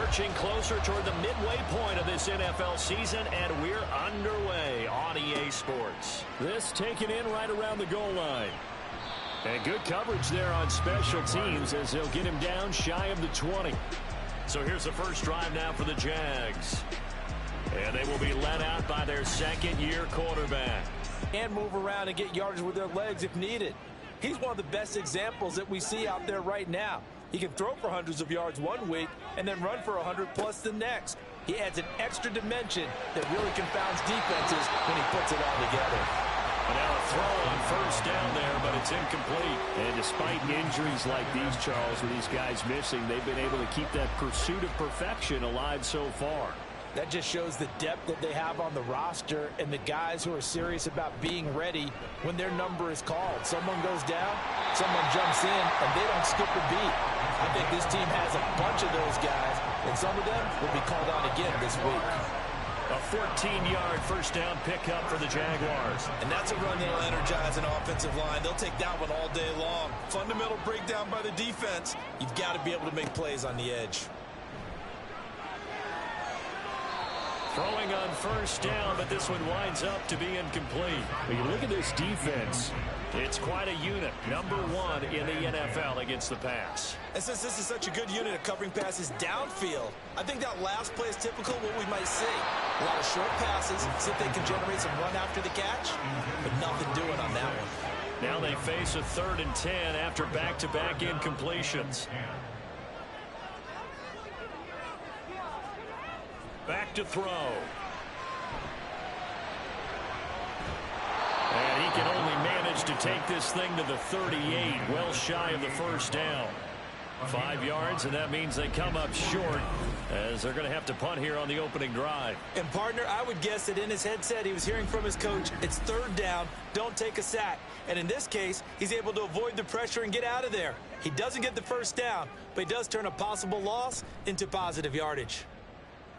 Marching closer toward the midway point of this NFL season, and we're underway on EA Sports. This taken in right around the goal line. And good coverage there on special teams as they'll get him down shy of the 20. So here's the first drive now for the Jags. And they will be led out by their second-year quarterback. And move around and get yardage with their legs if needed. He's one of the best examples that we see out there right now. He can throw for hundreds of yards one week and then run for 100+ the next. He adds an extra dimension that really confounds defenses when he puts it all together. And now a throw on first down there, but it's incomplete. And despite injuries like these, Charles, with these guys missing, they've been able to keep that pursuit of perfection alive so far. That just shows the depth that they have on the roster and the guys who are serious about being ready when their number is called. Someone goes down, someone jumps in, and they don't skip a beat. I think this team has a bunch of those guys, and some of them will be called on again this week. A 14-yard first down pickup for the Jaguars. And that's a run that'll energize an offensive line. They'll take that one all day long. Fundamental breakdown by the defense. You've got to be able to make plays on the edge. Throwing on first down, but this one winds up to be incomplete. When you look at this defense, it's quite a unit. Number 1 in the NFL against the pass. And since this is such a good unit of covering passes downfield, I think that last play is typical of what we might see. A lot of short passes, see if they can generate some run after the catch, but nothing doing on that one. Now they face a 3rd and 10 after back-to-back incompletions. Back to throw. And he can only manage to take this thing to the 38, well shy of the first down. 5 yards, and that means they come up short as they're going to have to punt here on the opening drive. And, partner, I would guess that in his headset he was hearing from his coach, it's 3rd down, don't take a sack. And in this case, he's able to avoid the pressure and get out of there. He doesn't get the first down, but he does turn a possible loss into positive yardage.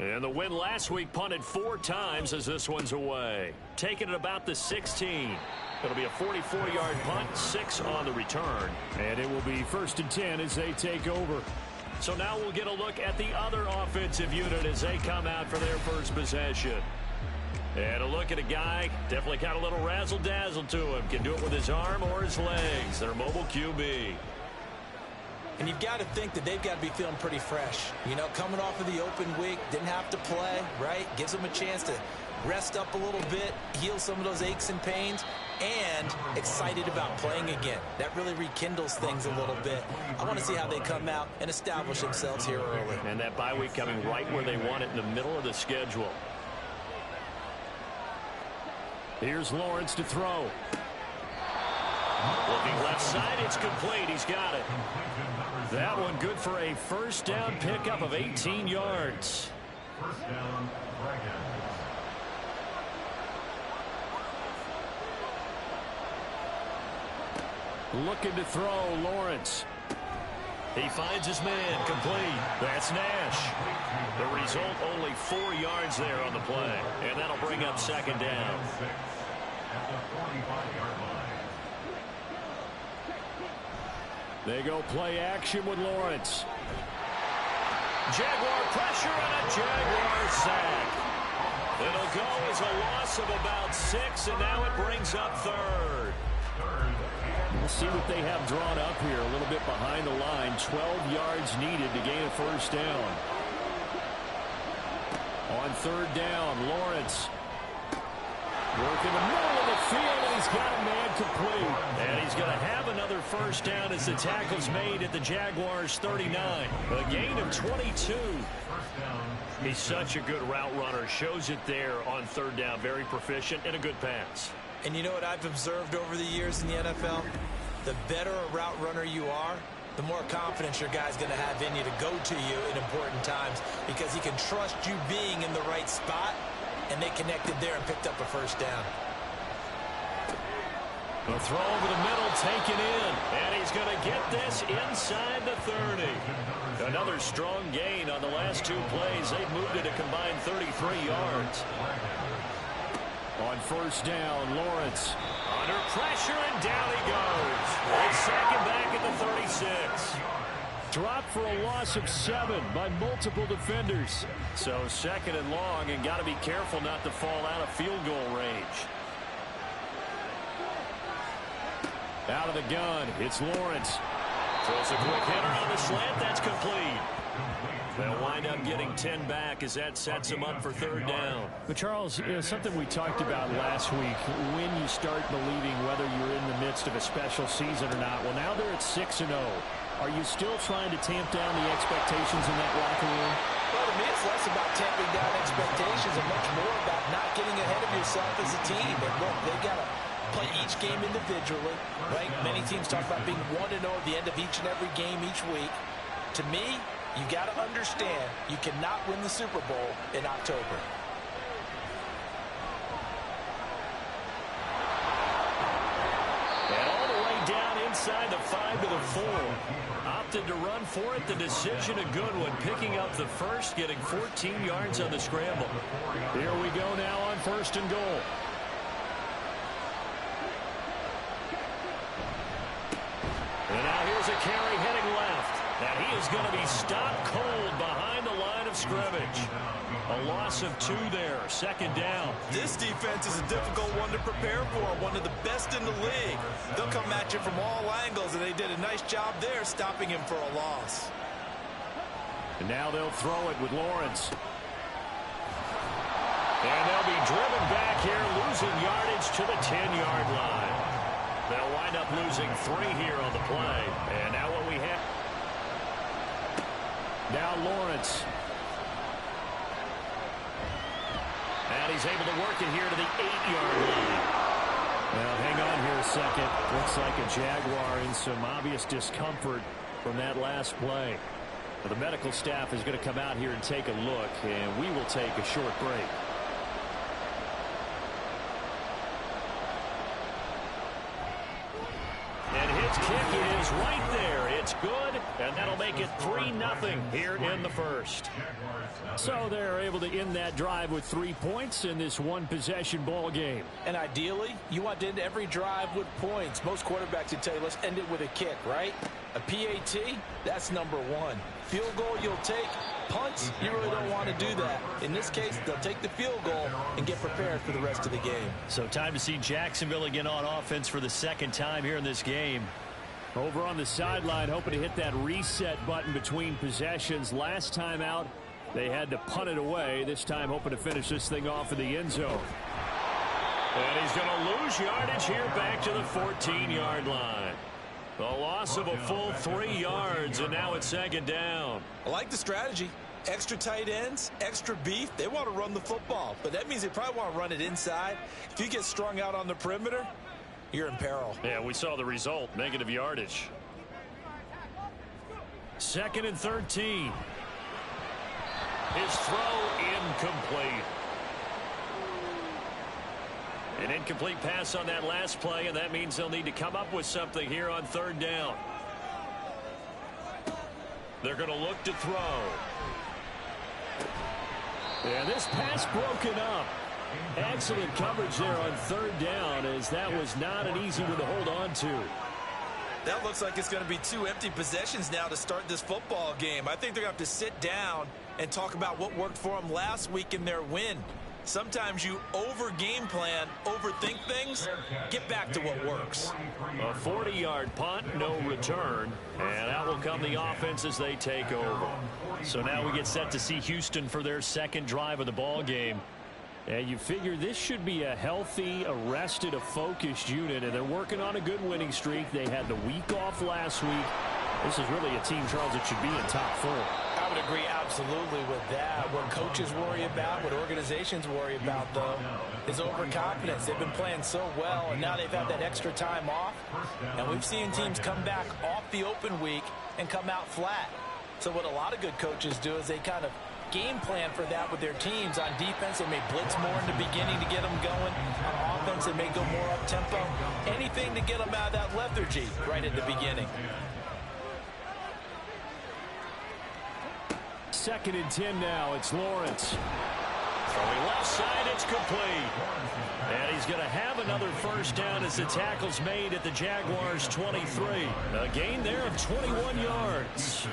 And the win last week punted 4 times as this one's away. Taking it about the 16. It'll be a 44-yard punt, 6 on the return. And it will be 1st and 10 as they take over. So now we'll get a look at the other offensive unit as they come out for their first possession. And a look at a guy, definitely got a little razzle-dazzle to him. Can do it with his arm or his legs. Their mobile QB. And you've got to think that they've got to be feeling pretty fresh. You know, coming off of the open week, didn't have to play, right? Gives them a chance to rest up a little bit, heal some of those aches and pains, and excited about playing again. That really rekindles things a little bit. I want to see how they come out and establish themselves here early. And that bye week coming right where they want it in the middle of the schedule. Here's Lawrence to throw. Looking left side, it's complete. He's got it. That one good for a first down pickup of 18 yards. First down, Dragons. Looking to throw, Lawrence. He finds his man, complete. That's Nash. The result, only 4 yards there on the play. And that'll bring up 2nd down. At the 45-yard line. They go play action with Lawrence. Jaguar pressure and a Jaguar sack. It'll go as a loss of about 6, and now it brings up 3rd. We'll see what they have drawn up here. A little bit behind the line. 12 yards needed to gain a first down. On 3rd down, Lawrence. Work in the middle of the field, and he's got a man complete. And he's going to have another first down as the tackle's made at the Jaguars' 39. A gain of 22. He's such a good route runner. Shows it there on 3rd down. Very proficient and a good pass. And you know what I've observed over the years in the NFL? The better a route runner you are, the more confidence your guy's going to have in you to go to you in important times because he can trust you being in the right spot. And they connected there and picked up a first down. A throw over the middle taken in. And he's going to get this inside the 30. Another strong gain on the last 2 plays. They've moved it a combined 33 yards. On 1st down, Lawrence. Under pressure, and down he goes. It's 2nd back at the 36. Dropped for a loss of 7 by multiple defenders. So 2nd and long, and got to be careful not to fall out of field goal range. Out of the gun, it's Lawrence. Throws a quick hitter on the slant. That's complete. They'll wind up getting 10 back as that sets them up for 3rd down. But Charles, something we talked about last week, when you start believing whether you're in the midst of a special season or not. Well, now they're at 6-0. Are you still trying to tamp down the expectations in that locker room? Well, to me, it's less about tamping down expectations and much more about not getting ahead of yourself as a team. And look, they've got to play each game individually, right? Many teams talk about being 1-0 at the end of each and every game each week. To me, you got to understand you cannot win the Super Bowl in October. And all the way down inside the 5 to the 4. Opted to run for it. The decision a good one. Picking up the first, getting 14 yards on the scramble. Here we go now on 1st and goal. And now here's a carry heading left. And he is going to be stopped cold behind the line of scrimmage. A loss of 2 there. 2nd down. This defense is a difficult one to prepare for. One of the best in the league. They'll come at you from all angles, and they did a nice job there stopping him for a loss. And now they'll throw it with Lawrence. And they'll be driven back here, losing yardage to the 10-yard line. They'll wind up losing 3 here on the play. And now what we have. Now Lawrence. And he's able to work it here to the 8-yard line. Well, hang on here a second. Looks like a Jaguar in some obvious discomfort from that last play. Well, the medical staff is going to come out here and take a look, and we will take a short break. And his kick is right there. It's good, and that'll make it 3-0 here in the first. So they're able to end that drive with 3 points in this one-possession ball game. And ideally, you want to end every drive with points. Most quarterbacks would tell you, let's end it with a kick, right? A PAT, that's number 1. Field goal you'll take. Punts, you really don't want to do that. In this case, they'll take the field goal and get prepared for the rest of the game. So time to see Jacksonville again on offense for the 2nd time here in this game. Over on the sideline, hoping to hit that reset button between possessions. Last time out, they had to punt it away. This time, hoping to finish this thing off in the end zone. And he's going to lose yardage here back to the 14-yard line. The loss of a full 3 yards, and now it's 2nd down. I like the strategy. Extra tight ends, extra beef. They want to run the football, but that means they probably want to run it inside. If you get strung out on the perimeter, you're in peril. Yeah, we saw the result, negative yardage. 2nd and 13. His throw incomplete. An incomplete pass on that last play, and that means they'll need to come up with something here on 3rd down. They're going to look to throw. And this pass broken up. Excellent coverage there on 3rd down, as that was not an easy one to hold on to. That looks like it's going to be 2 empty possessions now to start this football game. I think they're going to have to sit down and talk about what worked for them last week in their win. Sometimes you over-game plan, overthink things, get back to what works. A 40-yard punt, no return, and out will come the offense as they take over. So now we get set to see Houston for their 2nd drive of the ball game. And you figure this should be a healthy, arrested, a focused unit, and they're working on a good winning streak. They had the week off last week. This is really a team, Charles, that should be in top 4. I would agree absolutely with that. What coaches worry about, what organizations worry about, though, is overconfidence. They've been playing so well, and now they've had that extra time off. And we've seen teams come back off the open week and come out flat. So what a lot of good coaches do is they kind of game plan for that with their teams. On defense, they may blitz more in the beginning to get them going. On offense, they may go more up-tempo. Anything to get them out of that lethargy right at the beginning. 2nd and 10 now. It's Lawrence. Throwing left side, it's complete. And he's going to have another first down as the tackle's made at the Jaguars' 23. A gain there of 21 yards.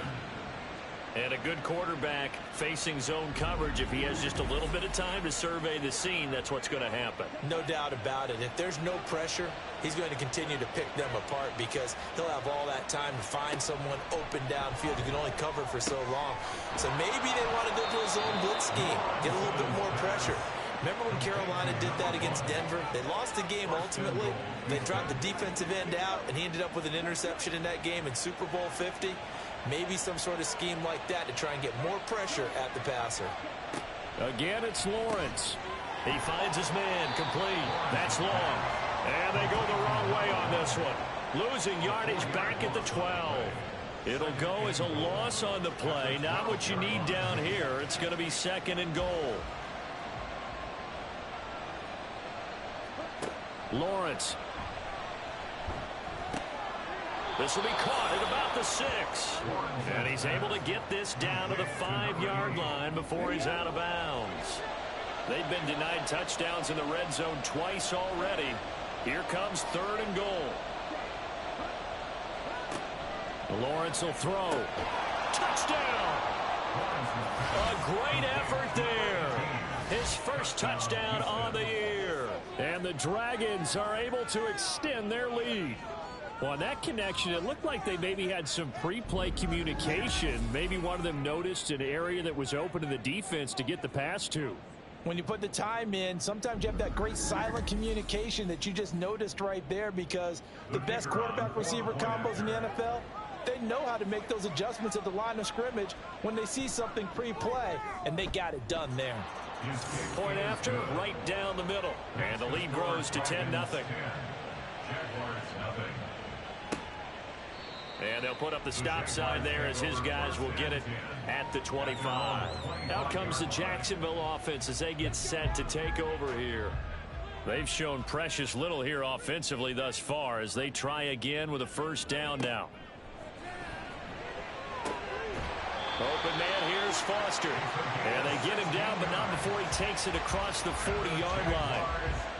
And a good quarterback facing zone coverage. If he has just a little bit of time to survey the scene, that's what's going to happen. No doubt about it. If there's no pressure, he's going to continue to pick them apart because he'll have all that time to find someone open downfield. You can only cover for so long. So maybe they want to go to a zone blitz scheme, get a little bit more pressure. Remember when Carolina did that against Denver? They lost the game ultimately. They dropped the defensive end out, and he ended up with an interception in that game in Super Bowl 50. Maybe some sort of scheme like that to try and get more pressure at the passer. Again, it's Lawrence. He finds his man complete. That's long. And they go the wrong way on this one. Losing yardage back at the 12. It'll go as a loss on the play. Not what you need down here. It's going to be 2nd and goal. Lawrence. This will be caught at about the 6. And he's able to get this down to the 5-yard line before he's out of bounds. They've been denied touchdowns in the red zone twice already. Here comes 3rd and goal. Lawrence will throw. Touchdown! A great effort there. His first touchdown on the year. And the Dragons are able to extend their lead. Well, on that connection, it looked like they maybe had some pre-play communication. Maybe one of them noticed an area that was open to the defense to get the pass to. When you put the time in, sometimes you have that great silent communication that you just noticed right there, because the best quarterback-receiver combos in the NFL, they know how to make those adjustments at the line of scrimmage when they see something pre-play, and they got it done there. Point after, right down the middle. And the lead grows to 10-0. And they'll put up the stop sign there as his guys will get it at the 25. Out comes the Jacksonville offense as they get set to take over here. They've shown precious little here offensively thus far as they try again with a first down now. Open man, here's Foster. And they get him down, but not before he takes it across the 40-yard line.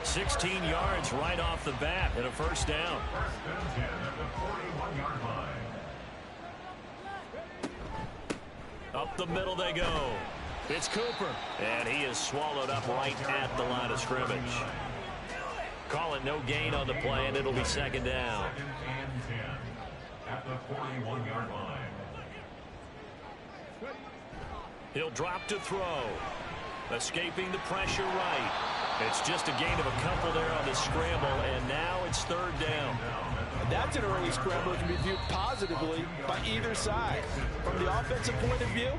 16 yards right off the bat and a first down. Up the middle they go. It's Cooper. And he is swallowed up right at the line of scrimmage. Call it no gain on the play, and it'll be 2nd down. At the 41-yard line. He'll drop to throw. Escaping the pressure right. It's just a gain of a couple there on the scramble, and now it's 3rd down. And that's an early scramble that can be viewed positively by either side. From the offensive point of view,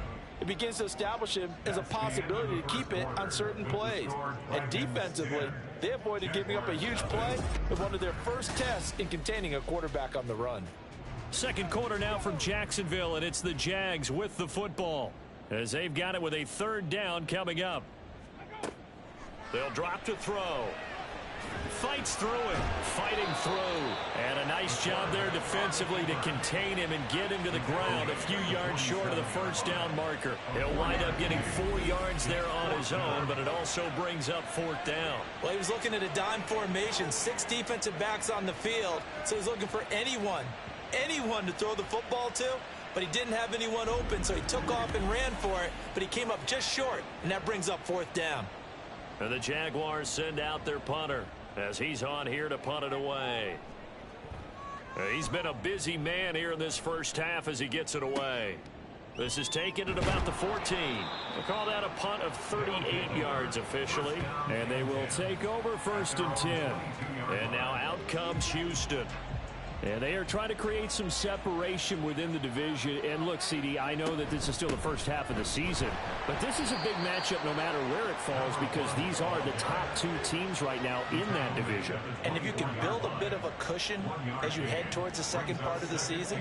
it begins to establish him as a possibility to keep it on certain plays. And defensively, they avoided giving up a huge play with one of their first tests in containing a quarterback on the run. Second quarter now from Jacksonville, and it's the Jags with the football, as they've got it with a 3rd down coming up. They'll drop to throw. Fights through it. Fighting through. And a nice job there defensively to contain him and get him to the ground a few yards short of the first down marker. He'll wind up getting 4 yards there on his own, but it also brings up 4th down. Well, he was looking at a dime formation, 6 defensive backs on the field, so he's looking for anyone to throw the football to. But he didn't have anyone open, so he took off and ran for it, but he came up just short, and that brings up 4th down. And the Jaguars send out their punter as he's on here to punt it away. He's been a busy man here in this first half as he gets it away. This is taken at about the 14. We'll call that a punt of 38 yards officially. And they will take over 1st and 10. And now out comes Houston. And they are trying to create some separation within the division. And look, CD, I know that this is still the first half of the season, but this is a big matchup no matter where it falls, because these are the top 2 teams right now in that division. And if you can build a bit of a cushion as you head towards the second part of the season,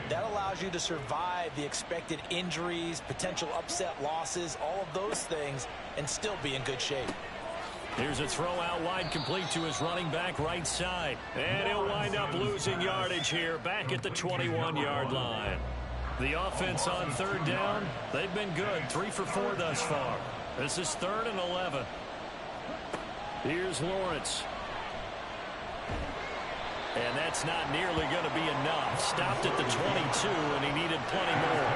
that allows you to survive the expected injuries, potential upset losses, all of those things, and still be in good shape. Here's a throw out wide, complete to his running back right side. And he'll wind up losing yardage here back at the 21-yard line. The offense on 3rd down, they've been good. 3 for 4 thus far. This is 3rd and 11. Here's Lawrence. And that's not nearly going to be enough. Stopped at the 22, and he needed plenty more.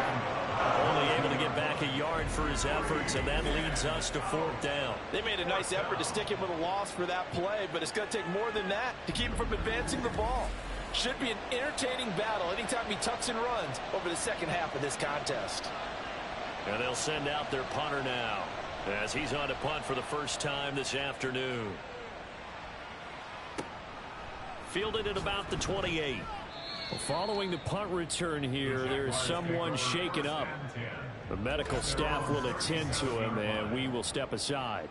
Only able to get back a yard for his efforts, and that leads us to 4th down. They made a nice effort to stick him with a loss for that play, but it's going to take more than that to keep him from advancing the ball. Should be an entertaining battle anytime he tucks and runs over the second half of this contest. And they'll send out their punter now, as he's on to punt for the first time this afternoon. Fielded at about the 28. Well, following the punt return here, there's someone shaken up. The medical staff will attend to him, and we will step aside.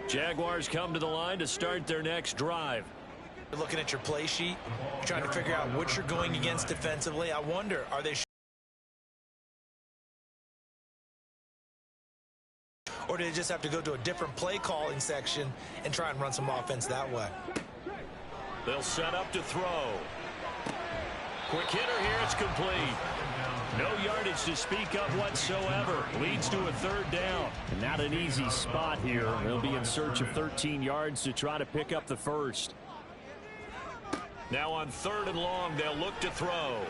Jaguars come to the line to start their next drive. You're looking at your play sheet, you're trying to figure out what you're going against defensively. I wonder, are they or do they just have to go to a different play calling section and try and run some offense that way? They'll set up to throw. Quick hitter here, it's complete. No yardage to speak of whatsoever. Leads to a 3rd down. And not an easy spot here. They'll be in search of 13 yards to try to pick up the first. Now on 3rd and long, they'll look to throw.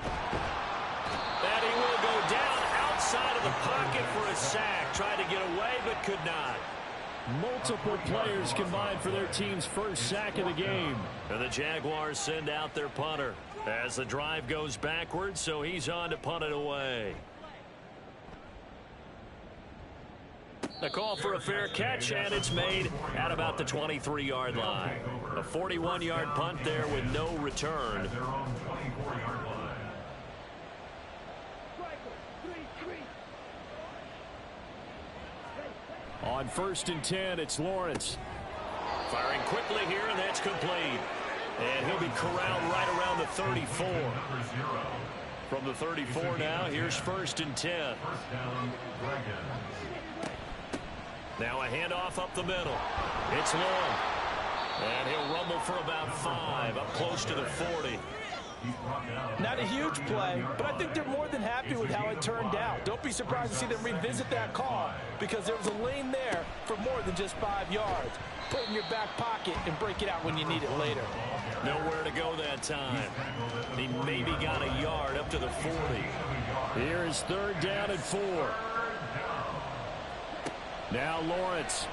And he will go down outside of the pocket for a sack. Tried to get away, but could not. Multiple players combined for their team's first sack of the game. And the Jaguars send out their punter as the drive goes backwards, so he's on to punt it away. A call for a fair catch, and it's made at about the 23-yard line. A 41-yard punt there with no return. On 1st and 10, it's Lawrence. Firing quickly here, and that's complete. And he'll be corralled right around the 34. From the 34 now, here's 1st and 10. Now a handoff up the middle. It's long. And he'll rumble for about 5, up close to the 40. Not a huge play, but I think they're more than happy with how it turned out. Don't be surprised to see them revisit that call, because there was a lane there for more than just 5 yards. Put it in your back pocket and break it out when you need it later. Nowhere to go that time. He maybe got a yard up to the 40. Here is 3rd down and 4. Now Lawrence.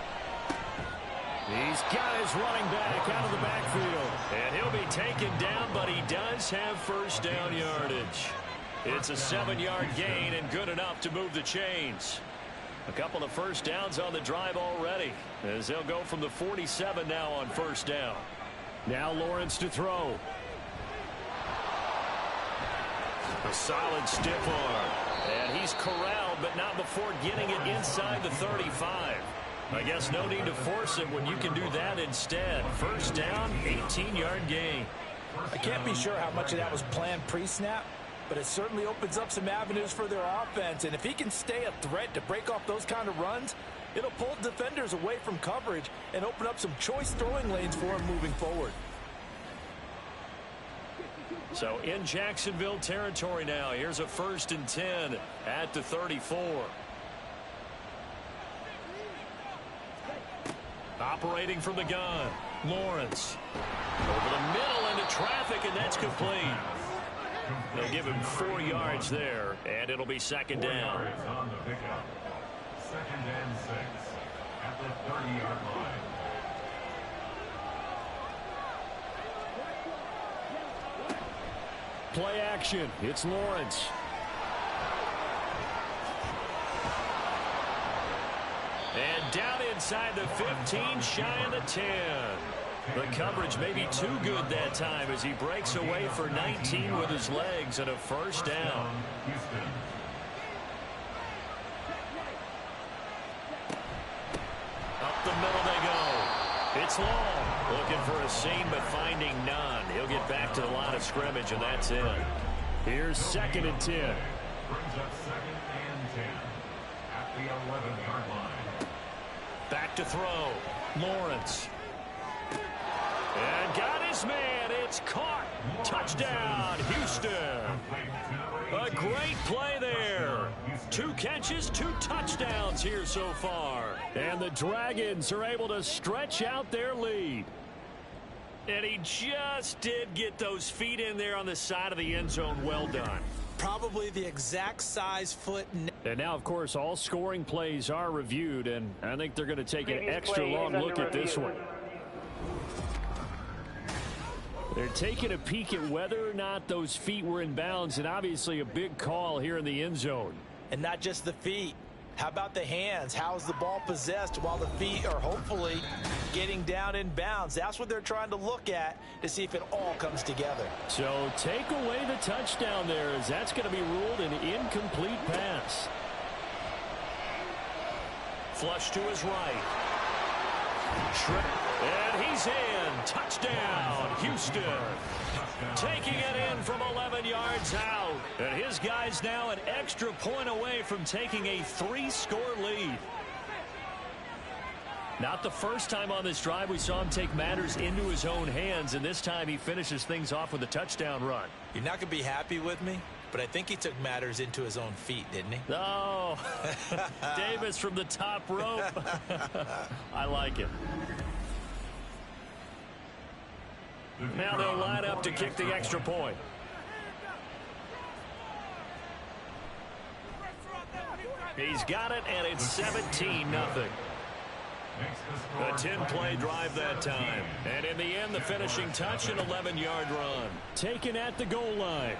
He's got his running back out of the backfield. And he'll be taken down, but he does have 1st down yardage. It's a 7-yard gain and good enough to move the chains. A couple of 1st downs on the drive already, as they'll go from the 47 now on 1st down. Now Lawrence to throw. A solid stiff arm. And he's corralled, but not before getting it inside the 35. I guess no need to force it when you can do that instead. 1st down, 18-yard gain. I can't be sure how much of that was planned pre-snap, but it certainly opens up some avenues for their offense. And if he can stay a threat to break off those kind of runs, it'll pull defenders away from coverage and open up some choice throwing lanes for him moving forward. So in Jacksonville territory now. Here's a 1st and 10 at the 34. Operating from the gun, Lawrence. Over the middle into traffic, and that's complete. They'll give him 4 yards there, and it'll be 2nd down. On the pickup. 2nd and 6 at the 30-yard line. Play action. It's Lawrence. And down inside the 15, shy of the 10. The coverage may be too good that time as he breaks away for 19 with his legs and a 1st down. Up the middle they go. It's long. Looking for a seam, but finding none. He'll get back to the line of scrimmage, and that's it. Here's 2nd and 10. Brings up 2nd and 10 at the 11-yard line. Back to throw. Lawrence. And got his man. It's caught. Touchdown, Houston. A great play there. 2 catches, 2 touchdowns here so far. And the Dragons are able to stretch out their lead. And he just did get those feet in there on the side of the end zone. Well done. Probably the exact size foot. And now, of course, all scoring plays are reviewed, and I think they're going to take an extra long look at this one. They're taking a peek at whether or not those feet were in bounds, and obviously a big call here in the end zone. And not just the feet. How about the hands? How is the ball possessed while the feet are hopefully getting down in bounds? That's what they're trying to look at to see if it all comes together. So take away the touchdown there, as that's going to be ruled an incomplete pass. Flush to his right. And he's in. Touchdown, Houston. Taking it in from 11 yards out. And his guy's now an extra point away from taking a 3-score lead. Not the first time on this drive we saw him take matters into his own hands, and this time he finishes things off with a touchdown run. You're not going to be happy with me, but I think he took matters into his own feet, didn't he? Oh, Davis from the top rope. I like it. Now they'll line up to kick the extra point. He's got it, and it's 17-0. A 10-play drive that time. And in the end, the finishing touch, an 11-yard run. Taken at the goal line.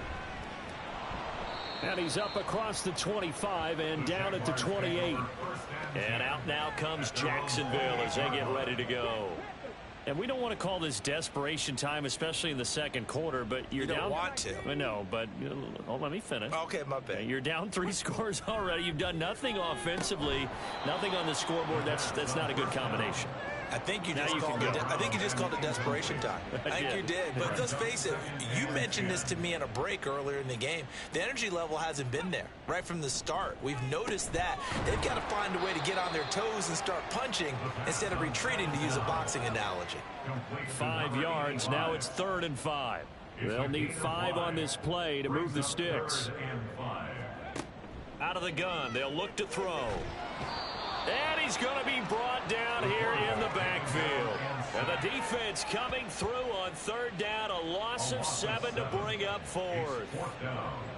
And he's up across the 25 and down at the 28. And out now comes Jacksonville as they get ready to go. And we don't want to call this desperation time, especially in the second quarter, but you're down. You don't want to. I know, but let me finish. Okay, my bad. You're down 3 scores already. You've done nothing offensively, nothing on the scoreboard. That's not a good combination. I think you just called it desperation time. I think you did. But let's face it, you mentioned this to me in a break earlier in the game. The energy level hasn't been there right from the start. We've noticed that. They've got to find a way to get on their toes and start punching instead of retreating, to use a boxing analogy. 5 yards. Now it's 3rd and 5. They'll need 5 on this play to move the sticks. Out of the gun, they'll look to throw. And he's going to be brought down here in the backfield. And the defense coming through on 3rd down, a loss of 7 to bring up 4th.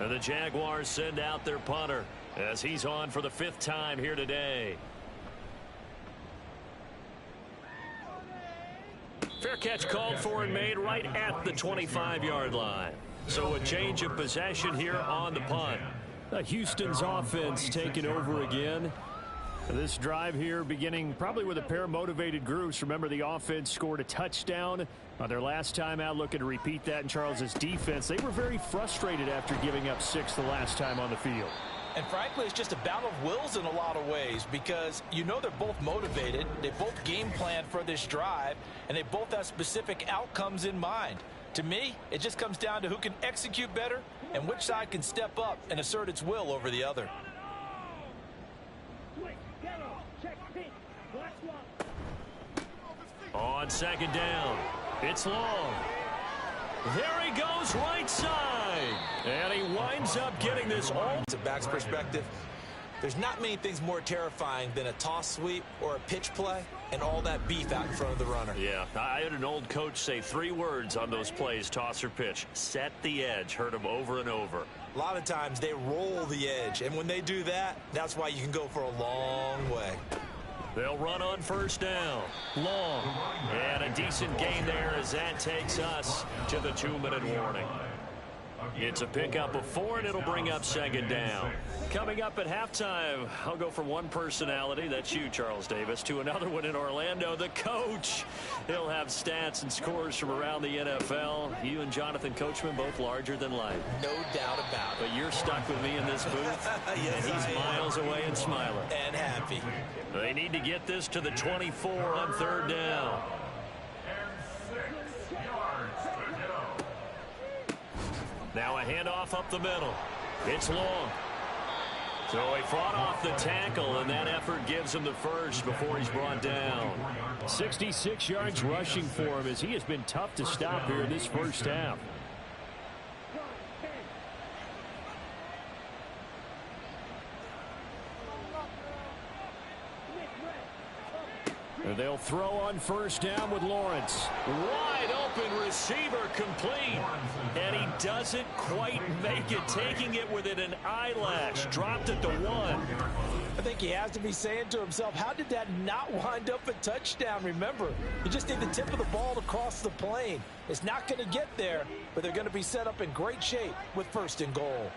And the Jaguars send out their punter as he's on for the 5th time here today. Fair catch called for and made right at the 25-yard line. So a change of possession here on the punt. Houston's offense taking over again. This drive here beginning probably with a pair of motivated groups. Remember, the offense scored a touchdown on their last time out. Looking to repeat that in Charles's defense. They were very frustrated after giving up 6 the last time on the field. And frankly, it's just a battle of wills in a lot of ways, because you know they're both motivated. They both game plan for this drive, and they both have specific outcomes in mind. To me, it just comes down to who can execute better and which side can step up and assert its will over the other. On 2nd down, it's long. There he goes right side. And he winds up getting this all. It's a back's perspective. There's not many things more terrifying than a toss sweep or a pitch play and all that beef out in front of the runner. Yeah, I had an old coach say 3 words on those plays, toss or pitch. Set the edge. Heard him over and over. A lot of times they roll the edge, and when they do that, that's why you can go for a long way. They'll run on 1st down. Long. And a decent gain there as that takes us to the 2-minute warning. It's a pickup of 4, and it'll bring up 2nd down. Coming up at halftime, I'll go from one personality, that's you, Charles Davis, to another one in Orlando, the coach. He'll have stats and scores from around the NFL. You and Jonathan Coachman both larger than life. No doubt about it. But you're stuck with me in this booth. Yes, and he's miles away and smiling. And happy. They need to get this to the 24 on 3rd down. Now a handoff up the middle. It's long. So he fought off the tackle, and that effort gives him the first before he's brought down. 66 yards rushing for him, as he has been tough to stop here in this first half. They'll throw on first down with Lawrence. Wide open receiver complete. And he doesn't quite make it, taking it within an eyelash. Dropped at the 1. I think he has to be saying to himself, how did that not wind up a touchdown? Remember, you just need the tip of the ball to cross the plane. It's not going to get there, but they're going to be set up in great shape with 1st and goal.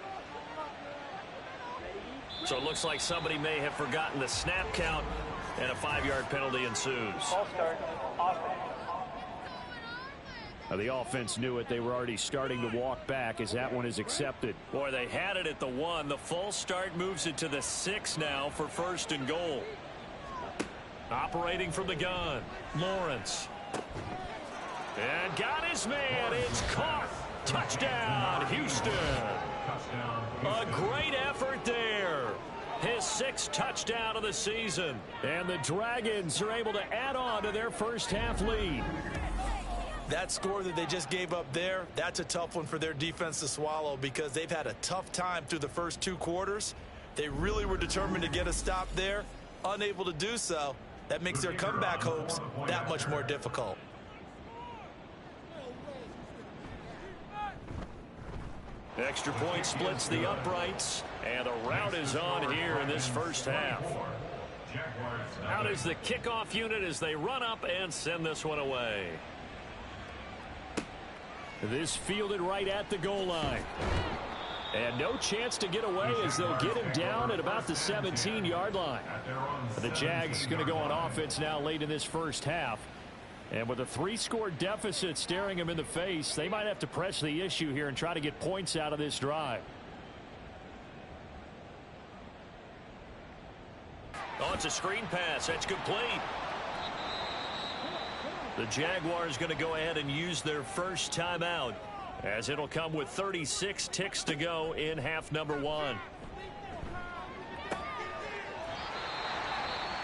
So it looks like somebody may have forgotten the snap count, and a 5-yard penalty ensues. Ball start. Offense. The offense knew it. They were already starting to walk back as that one is accepted. Boy, they had it at the 1. The false start moves it to the 6 now for 1st and goal. Operating from the gun, Lawrence. And got his man. It's caught. Touchdown, Houston. A great effort there. His 6th touchdown of the season. And the Dragons are able to add on to their first half lead. That score that they just gave up there, that's a tough one for their defense to swallow because they've had a tough time through the first 2 quarters. They really were determined to get a stop there, unable to do so. That makes their comeback hopes that much more difficult. Extra point splits the uprights, and the route is on here in this first half. Out is the kickoff unit as they run up and send this one away. This fielded right at the goal line. And no chance to get away as they'll get him down at about the 17-yard line. The Jags going to go on offense now late in this first half. And with a 3-score deficit staring them in the face, they might have to press the issue here and try to get points out of this drive. Oh, it's a screen pass. That's complete. The Jaguars going to go ahead and use their first timeout, as it'll come with 36 ticks to go in half number 1.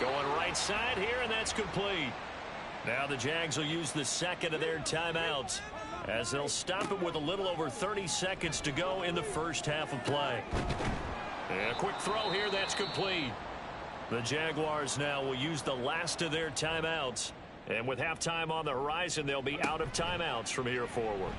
Going right side here, and that's complete. Now the Jags will use the 2nd of their timeouts, as they'll stop it with a little over 30 seconds to go in the first half of play. And a quick throw here, that's complete. The Jaguars now will use the last of their timeouts. And with halftime on the horizon, they'll be out of timeouts from here forward.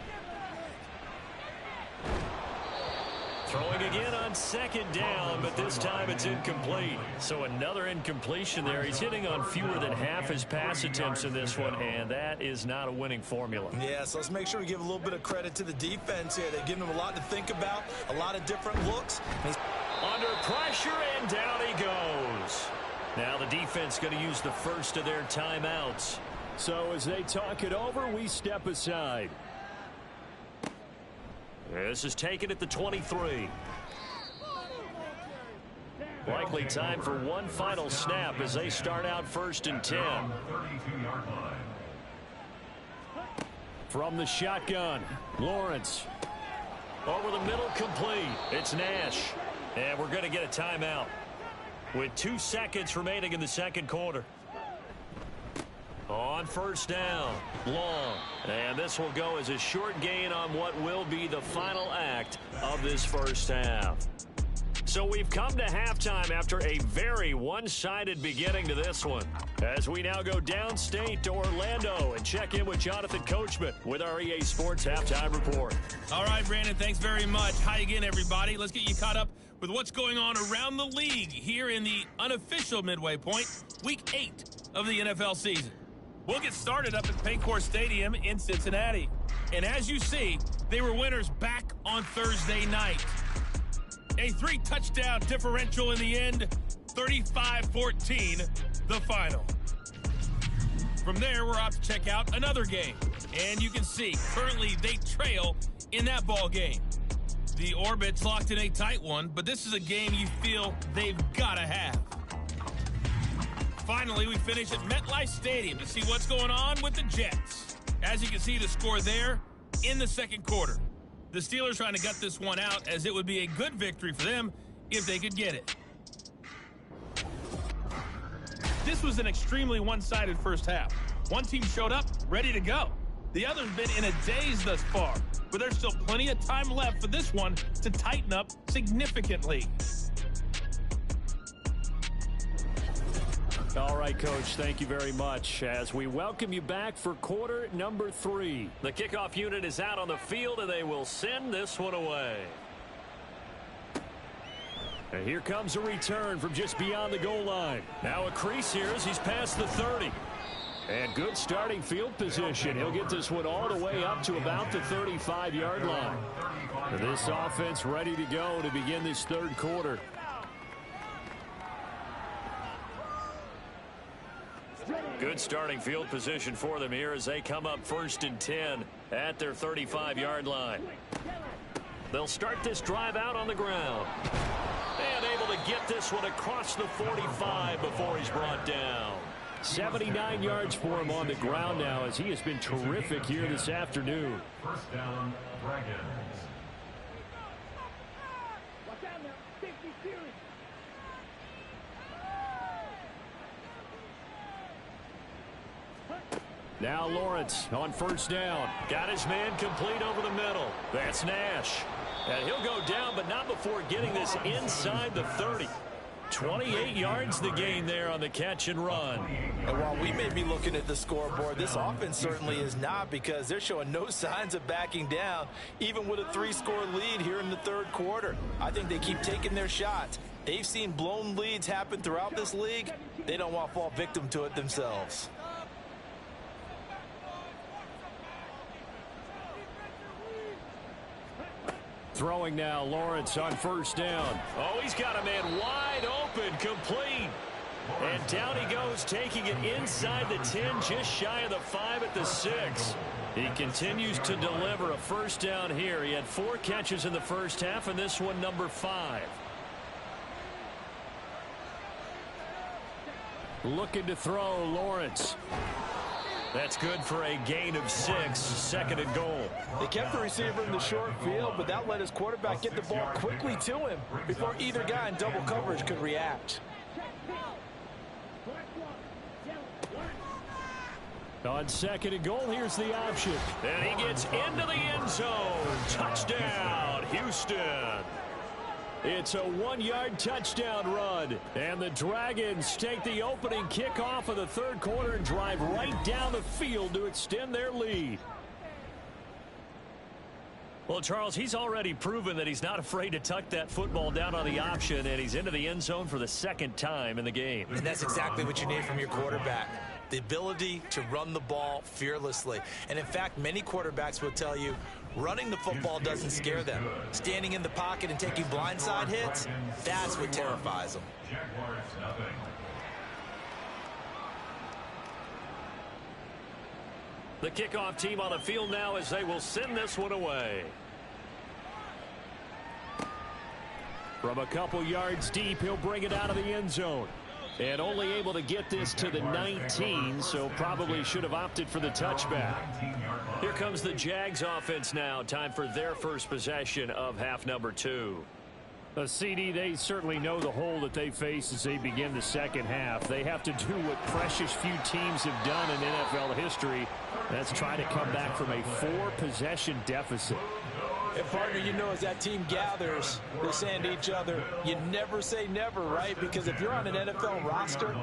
Throwing again on 2nd down, but this time it's incomplete. So another incompletion there. He's hitting on fewer than half his pass attempts in this one, and that is not a winning formula. Yeah, so let's make sure we give a little bit of credit to the defense here. They've given him a lot to think about, a lot of different looks. Under pressure, and down he goes. Now the defense going to use the first of their timeouts. So as they talk it over, we step aside. This is taken at the 23. Likely time for one final snap as they start out 1st and 10. From the shotgun, Lawrence. Over the middle, complete. It's Nash. And we're going to get a timeout with 2 seconds remaining in the 2nd quarter. On 1st down, long. And this will go as a short gain on what will be the final act of this first half. So we've come to halftime after a very one-sided beginning to this one, as we now go downstate to Orlando and check in with Jonathan Coachman with our EA Sports Halftime Report. All right, Brandon, thanks very much. Hi again, everybody. Let's get you caught up with what's going on around the league here in the unofficial midway point, Week 8 of the NFL season. We'll get started up at Paycor Stadium in Cincinnati. And as you see, they were winners back on Thursday night. A 3-touchdown differential in the end, 35-14, the final. From there, we're off to check out another game. And you can see, currently they trail in that ball game. The Orbit's locked in a tight one, but this is a game you feel they've got to have. Finally, we finish at MetLife Stadium to see what's going on with the Jets. As you can see, the score there in the 2nd quarter. The Steelers trying to gut this one out, as it would be a good victory for them if they could get it. This was an extremely one-sided first half. One team showed up ready to go. The other's been in a daze thus far, but there's still plenty of time left for this one to tighten up significantly. All right, Coach, thank you very much as we welcome you back for quarter number 3. The kickoff unit is out on the field, and they will send this one away. And here comes a return from just beyond the goal line. Now a crease here as he's past the 30. And good starting field position. He'll get this one all the way up to about the 35-yard line. This offense ready to go to begin this third quarter. Good starting field position for them here as they come up 1st and 10 at their 35-yard line. They'll start this drive out on the ground. And able to get this one across the 45 before he's brought down. 79 yards for him on the ground now as he has been terrific here this afternoon. First down, Dragons. Now Lawrence on first down. Got his man complete over the middle. That's Nash. And he'll go down, but not before getting this inside the 30. 28 yards the gain there on the catch and run. And while we may be looking at the scoreboard, this offense certainly is not, because they're showing no signs of backing down, even with a 3-score lead here in the third quarter. I think they keep taking their shots. They've seen blown leads happen throughout this league. They don't want to fall victim to it themselves. Throwing now, Lawrence on first down. Oh, he's got a man wide open, complete. And down he goes, taking it inside the 10, just shy of the 5 at the 6. He continues to deliver a first down here. He had 4 catches in the first half, and this one number 5. Looking to throw, Lawrence. That's good for a gain of 6, 2nd and goal. They kept the receiver in the short field, but that let his quarterback get the ball quickly to him before either guy in double coverage could react. On 2nd and goal, here's the option. And he gets into the end zone. Touchdown, Houston. It's a 1-yard touchdown run. And the Dragons take the opening kickoff of the third quarter and drive right down the field to extend their lead. Well, Charles, he's already proven that he's not afraid to tuck that football down on the option, and he's into the end zone for the 2nd time in the game. And that's exactly what you need from your quarterback. The ability to run the ball fearlessly. And in fact, many quarterbacks will tell you running the football doesn't scare them. Standing in the pocket and taking blindside hits, that's what terrifies them. The kickoff team on the field now as they will send this one away. From a couple yards deep, he'll bring it out of the end zone. And only able to get this to the 19, so probably should have opted for the touchback. Here comes the Jags offense now. Time for their first possession of half number 2. CD, they certainly know the hole that they face as they begin the second half. They have to do what precious few teams have done in NFL history. That's try to come back from a 4-possession deficit. And partner, you know, as that team gathers, they're saying to each other, you never say never, right? Because if you're on an NFL roster,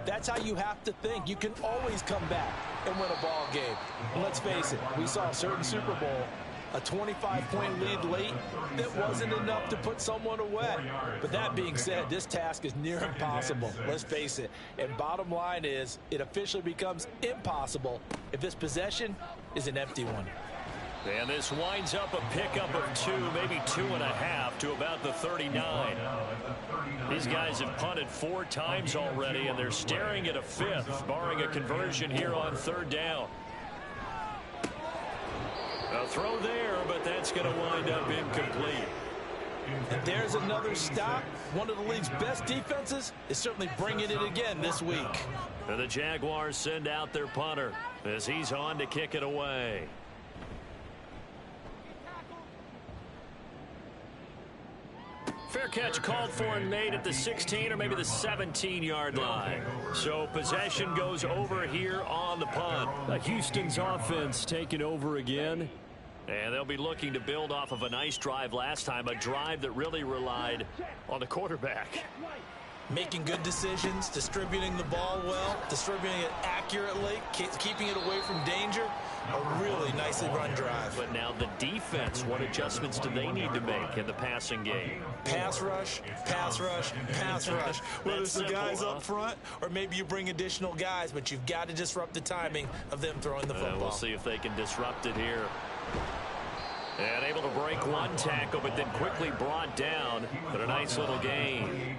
that's how you have to think. You can always come back and win a ball game. And let's face it, we saw a certain Super Bowl, a 25-point lead late that wasn't enough to put someone away. But that being said, this task is near impossible. Let's face it. And bottom line is, it officially becomes impossible if this possession is an empty one. And this winds up a pickup of 2, maybe 2.5 to about the 39. These guys have punted 4 times already, and they're staring at a 5th, barring a conversion here on 3rd down. A throw there, but that's going to wind up incomplete. And there's another stop. One of the league's best defenses is certainly bringing it again this week. And the Jaguars send out their punter as he's on to kick it away. Fair catch called for and made at the 16 or maybe the 17-yard line. So possession goes over here on the punt. Houston's offense taking over again. And they'll be looking to build off of a nice drive last time, a drive that really relied on the quarterback. making good decisions, distributing the ball well, distributing it accurately, keeping it away from danger. A really nicely run drive. But now the defense, what adjustments do they need to make in the passing game? Pass rush, pass rush, pass rush. Whether it's the guys up front or maybe you bring additional guys, but you've got to disrupt the timing of them throwing the football. We'll see if they can disrupt it here. And able to break one tackle, but then quickly brought down. But a nice little gain.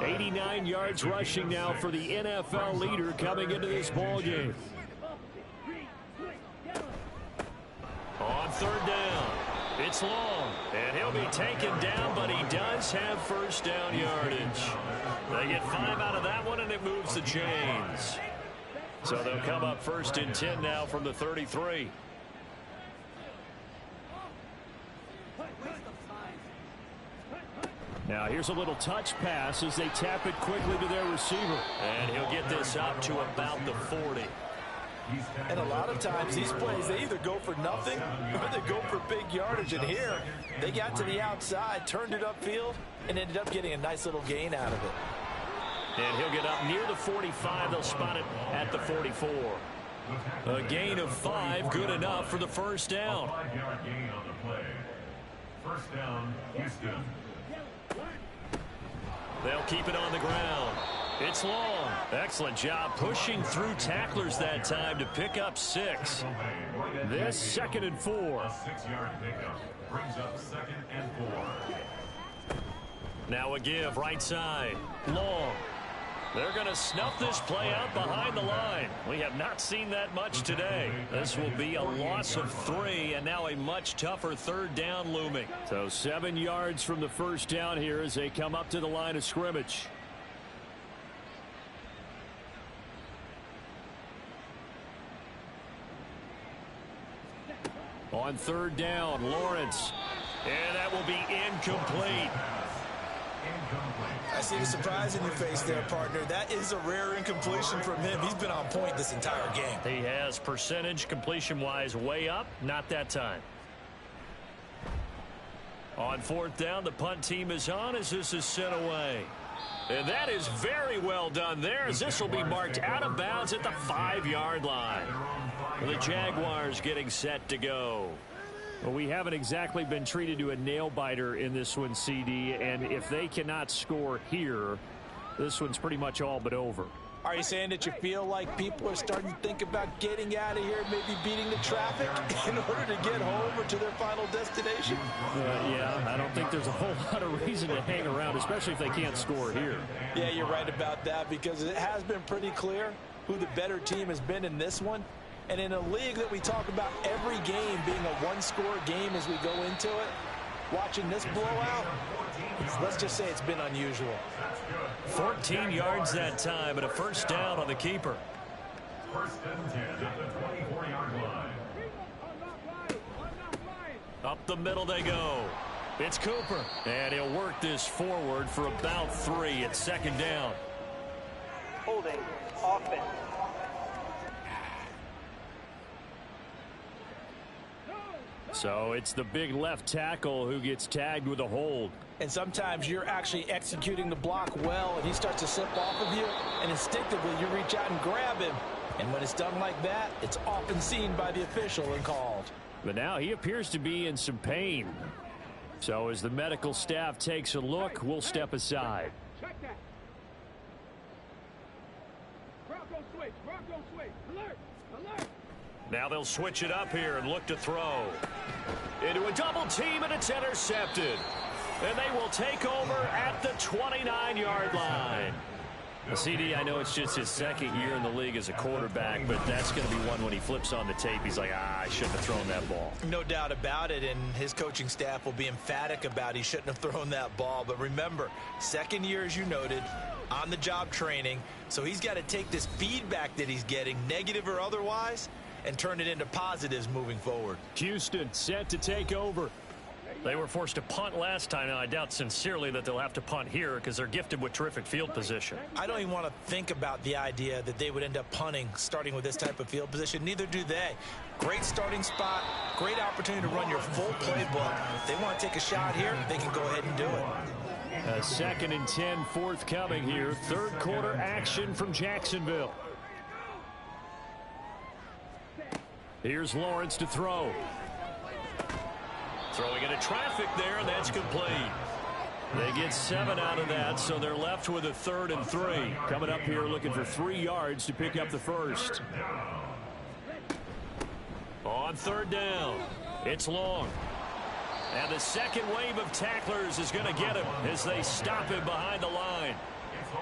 89 yards rushing now for the NFL leader coming into this ball game. On third down, it's long, and he'll be taken down, but he does have first down yardage. They get 5 out of that one, and it moves the chains. So they'll come up first and 10 now from the 33. Now here's a little touch pass as they tap it quickly to their receiver. And he'll get this up to about the 40. And a lot of times these plays, they either go for nothing or they go for big yardage. And here, they got to the outside, turned it upfield, and ended up getting a nice little gain out of it. And he'll get up near the 45. They'll spot it at the 44. A gain of 5, good enough for the first down. A 5-yard gain on the play. First down, Houston. They'll keep it on the ground. It's long. Excellent job pushing through tacklers that time to pick up 6. This 2nd and 4. A 6-yard pickup brings up 2nd and 4. Now a give right side. Long. They're going to snuff this play out behind the line. We have not seen that much today. This will be a loss of 3, and now a much tougher third down looming. So 7 yards from the first down here as they come up to the line of scrimmage. On third down, Lawrence. And that will be incomplete. I see the surprise in your face there, partner. That is a rare incompletion from him. He's been on point this entire game. He has percentage completion-wise way up. Not that time. On fourth down, the punt team is on as this is sent away. And that is very well done there as this will be marked out of bounds at the 5-yard line. The Jaguars getting set to go. Well, we haven't exactly been treated to a nail-biter in this one, CD, and if they cannot score here, this one's pretty much all but over. Are you saying that you feel like people are starting to think about getting out of here, maybe beating the traffic in order to get home or to their final destination? Yeah, I don't think there's a whole lot of reason to hang around, especially if they can't score here. Yeah, you're right about that because it has been pretty clear who the better team has been in this one. And in a league that we talk about every game being a one-score game as we go into it, watching this blowout, let's just say it's been unusual. 14 yards that time, and a first down on the keeper. First and 10 at the 24-yard line. Up the middle they go. It's Cooper. And he'll work this forward for about 3 at 2nd down. Holding offense. So it's the big left tackle who gets tagged with a hold. And sometimes you're actually executing the block well, and he starts to slip off of you, and instinctively you reach out and grab him. And when it's done like that, it's often seen by the official and called. But now he appears to be in some pain. So as the medical staff takes a look, we'll step aside. Check that. Bronco switch. Bronco switch. Alert. Alert. Now they'll switch it up here and look to throw. Into a double team, and it's intercepted. And they will take over at the 29-yard line. CD, I know it's just his 2nd year in the league as a quarterback, but that's going to be one when he flips on the tape. He's like, I shouldn't have thrown that ball. No doubt about it, and his coaching staff will be emphatic about he shouldn't have thrown that ball. But remember, 2nd year, as you noted, on-the-job training, so he's got to take this feedback that he's getting, negative or otherwise, and turn it into positives moving forward. Houston set to take over. They were forced to punt last time. Now, I doubt sincerely that they'll have to punt here because they're gifted with terrific field position. I don't even want to think about the idea that they would end up punting starting with this type of field position. Neither do they. Great starting spot, great opportunity to run your full playbook. If they want to take a shot here, they can go ahead and do it. A 2nd and 10 forthcoming here. Third quarter action from Jacksonville. Here's Lawrence to throw. Throwing into traffic there, and that's complete. They get 7 out of that, so they're left with a 3rd and 3. Coming up here looking for 3 yards to pick up the first. On 3rd down, it's long. And the second wave of tacklers is going to get him as they stop him behind the line.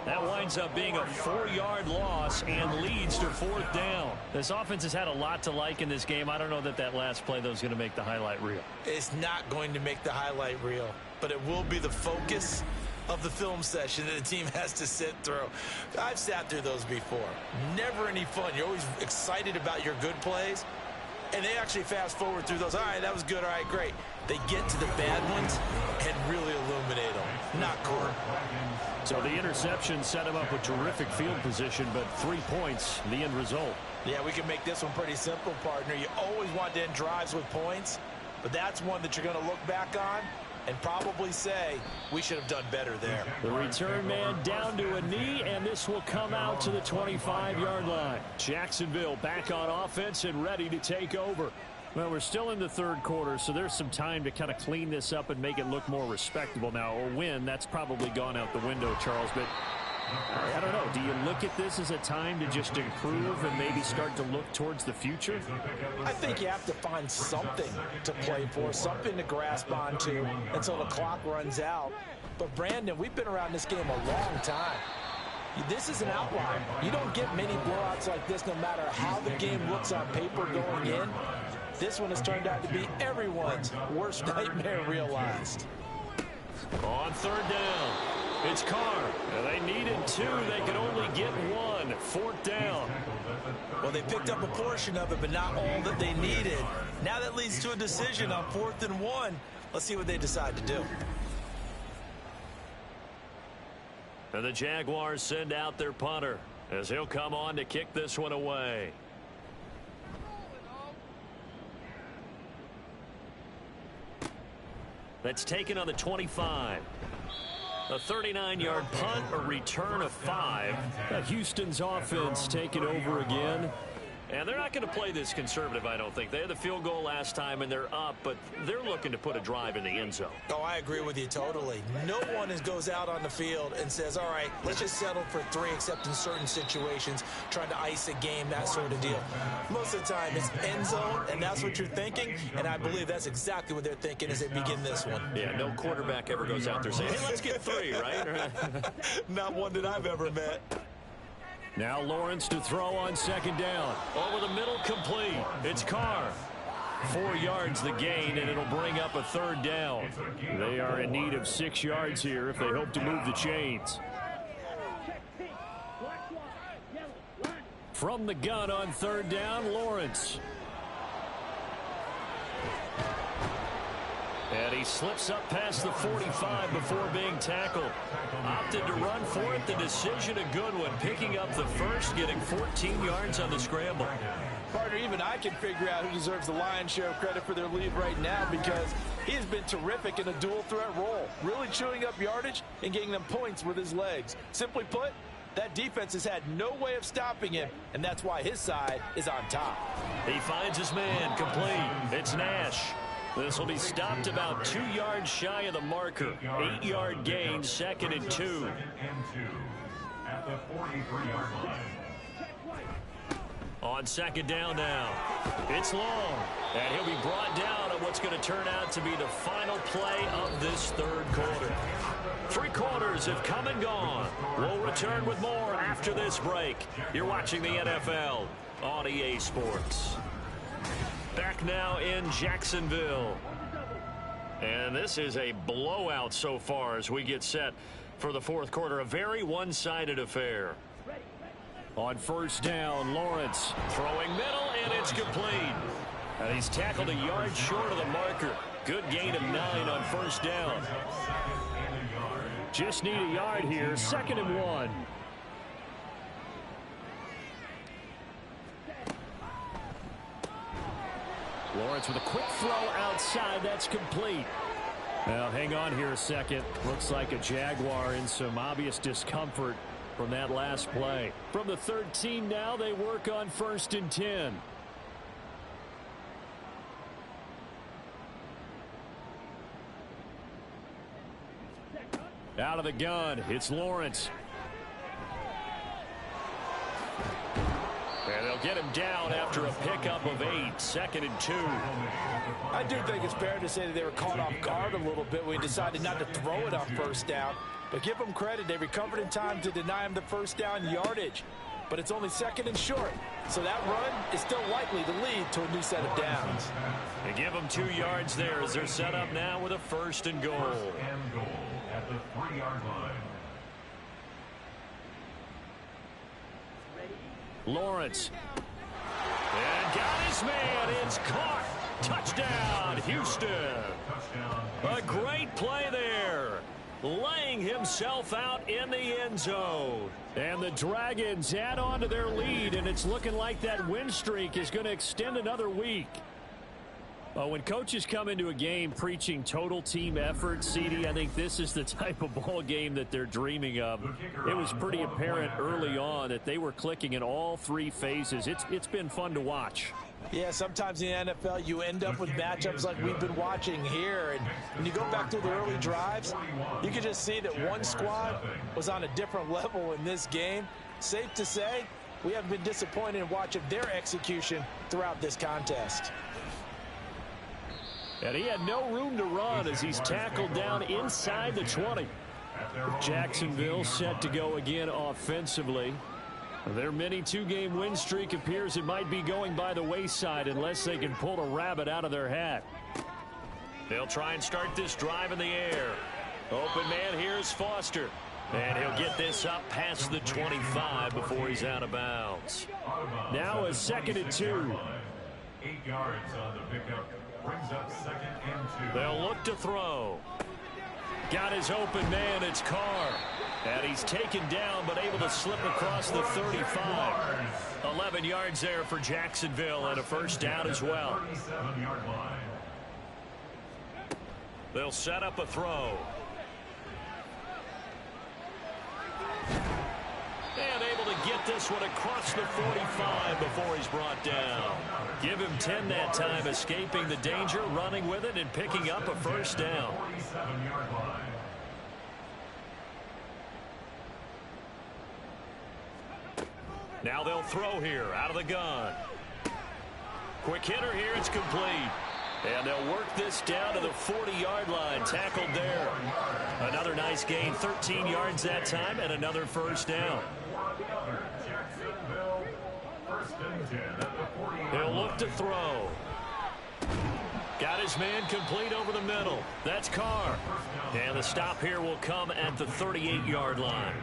That winds up being a 4-yard loss and leads to 4th down. This offense has had a lot to like in this game. I don't know that that last play, though, is going to make the highlight reel. It's not going to make the highlight reel, but it will be the focus of the film session that the team has to sit through. I've sat through those before. Never any fun. You're always excited about your good plays, and they actually fast forward through those. All right, that was good. All right, great. They get to the bad ones and really illuminate them. Not cool. So the interception set him up with terrific field position, but 3 points, the end result. Yeah, we can make this one pretty simple, partner. You always want to end drives with points, but that's one that you're going to look back on and probably say, we should have done better there. The return man down to a knee, and this will come out to the 25-yard line. Jacksonville back on offense and ready to take over. Well, we're still in the third quarter, so there's some time to kind of clean this up and make it look more respectable now. A win, that's probably gone out the window, Charles, but I don't know. Do you look at this as a time to just improve and maybe start to look towards the future? I think you have to find something to play for, something to grasp onto until the clock runs out. But, Brandon, we've been around this game a long time. This is an outlier. You don't get many blowouts like this no matter how the game looks on paper going in. This one has turned out to be everyone's worst nightmare realized. On 3rd down, it's Carr. They needed 2. They could only get 1. 4th down. Well, they picked up a portion of it, but not all that they needed. Now that leads to a decision on 4th and 1. Let's see what they decide to do. And the Jaguars send out their punter as he'll come on to kick this one away. That's taken on the 25. A 39-yard punt, a return of 5. Houston's offense taking over again. And they're not going to play this conservative, I don't think. They had the field goal last time, and they're up, but they're looking to put a drive in the end zone. Oh, I agree with you totally. No one goes out on the field and says, all right, let's just settle for 3, except in certain situations, trying to ice a game, that sort of deal. Most of the time, it's end zone, and that's what you're thinking, and I believe that's exactly what they're thinking as they begin this one. Yeah, no quarterback ever goes out there saying, hey, let's get 3, right? Not one that I've ever met. Now Lawrence to throw on 2nd down. Over the middle, complete. It's Carr. 4 yards the gain, and it'll bring up a 3rd down. They are in need of 6 yards here if they hope to move the chains. From the gun on 3rd down, Lawrence. And he slips up past the 45 before being tackled. Opted to run for it. The decision a good one. Picking up the first, getting 14 yards on the scramble. Partner, even I can figure out who deserves the lion's share of credit for their lead right now because he has been terrific in a dual threat role, really chewing up yardage and getting them points with his legs. Simply put, that defense has had no way of stopping him, and that's why his side is on top. He finds his man, complete. It's Nash. This will be stopped about 2 yards shy of the marker. 8-yard gain, 2nd and 2. At the 43-yard line. On 2nd down now. It's long. And he'll be brought down at what's going to turn out to be the final play of this third quarter. 3 quarters have come and gone. We'll return with more after this break. You're watching the NFL on EA Sports. Back now in Jacksonville. And this is a blowout so far as we get set for the fourth quarter. A very one-sided affair. On 1st down, Lawrence throwing middle, and it's complete. And he's tackled a yard short of the marker. Good gain of 9 on 1st down. Just need a yard here. 2nd and 1. Lawrence with a quick throw outside. That's complete. Now, hang on here a second. Looks like a Jaguar in some obvious discomfort from that last play. From the 13 now, they work on 1st and 10. Out of the gun, it's Lawrence. And they'll get him down after a pickup of 8, 2nd and 2. I do think it's fair to say that they were caught off guard a little bit when he decided not to throw it on 1st down. But give them credit, they recovered in time to deny him the 1st down yardage. But it's only 2nd and short, so that run is still likely to lead to a new set of downs. They give them 2 yards there as they're set up now with a 1st and goal. 1st and goal at the 3-yard line. Lawrence. And got his man. It's caught. Touchdown, Houston. A great play there. Laying himself out in the end zone. And the Dragons add on to their lead, and it's looking like that win streak is going to extend another week. When coaches come into a game preaching total team effort, CD, I think this is the type of ball game that they're dreaming of. It was pretty apparent early on that they were clicking in all 3 phases. It's been fun to watch. Yeah, sometimes in the NFL you end up with matchups like we've been watching here. And when you go back through the early drives, you can just see that one squad was on a different level in this game. Safe to say, we haven't been disappointed in watching their execution throughout this contest. And he had no room to run as he's tackled down inside the 20. Jacksonville set to go again offensively. Their mini 2-game win streak appears it might be going by the wayside unless they can pull a rabbit out of their hat. They'll try and start this drive in the air. Open man here is Foster. And he'll get this up past the 25 before he's out of bounds. Now a 2nd and 2. 8 yards on the pickup. Brings up 2nd and 2. They'll look to throw. Got his open man. It's Carr. And he's taken down but able to slip across the 35. 11 yards there for Jacksonville and a 1st down as well. 37-yard line. They'll set up a throw. And able to get this one across the 45 before he's brought down. Give him 10 that time, escaping the danger, running with it, and picking up a 1st down. 47-yard line. Now they'll throw here out of the gun. Quick hitter here, it's complete. And they'll work this down to the 40-yard line, tackled there. Another nice gain, 13 yards that time, and another 1st down. He'll look to throw. Got his man complete over the middle. That's Carr. And the stop here will come at the 38-yard line.